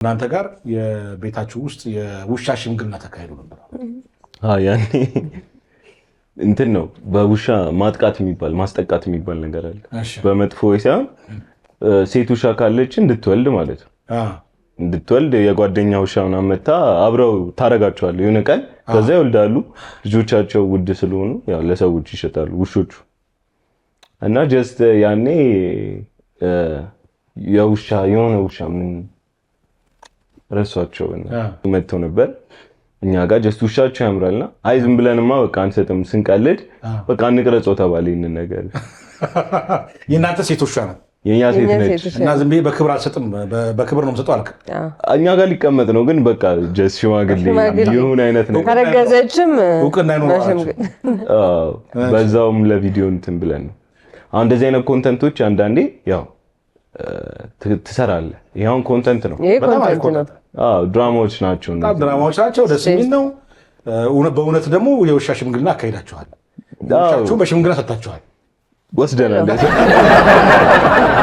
እናንተ ጋር የቤታችሁ ውስጥ የውሻ ሽምግልና ተካሂዶ ነበር? ያኔ እንትን ነው በውሻ ማጥቃት የሚባል ማስጠቃት የሚባል ነገር አለ። በመጥፎ ሳይሆን ሴት ውሻ ካለች እንድትወልድ ማለት ነው። እንድትወልድ የጓደኛ ውሻ ምናምን መታ አብረው ታረጋቸዋለህ የሆነ ቀን። ከዛ ይወልዳሉ። ልጆቻቸው ውድ ስለሆኑ ያው ለሰዎች ይሸጣሉ ውሾቹ። እና ጀስት ያኔ የውሻ የሆነ ውሻ ምን ረሷቸው መጥተው ነበር እኛ ጋር ጀስት ውሻቸው ያምራልና አይ ዝም ብለንማ በቃ አንሰጥም ስንቀልድ በቃ እንቅረጸው ተባለ። ይሄን ነገር የእናንተ ሴት ውሻ ነው? የኛ ሴት ነች። እና ዝም ብዬ በክብር አልሰጥም በክብር ነው የምሰጠው አልክ? እኛ ጋር ሊቀመጥ ነው ግን በቃ ጀስት ሽማግሌ ይሁን አይነት ነው። ካረገዘችም እውቅና አይኖርም። በዛውም ለቪዲዮ እንትን ብለን ነው። አሁን እንደዚህ አይነት ኮንተንቶች አንዳንዴ ያው ትሰራለህ። ይሄውን ኮንተንት ነው። በጣም አሪፍ ነው። ድራማዎች ናቸው። ድራማዎች ናቸው። ደስ የሚል ነው። በእውነት ደግሞ የውሻ ሽምግልና አካሂዳችኋል። ውሻችሁ በሽምግልና ሰጣችኋል? ወስደናል።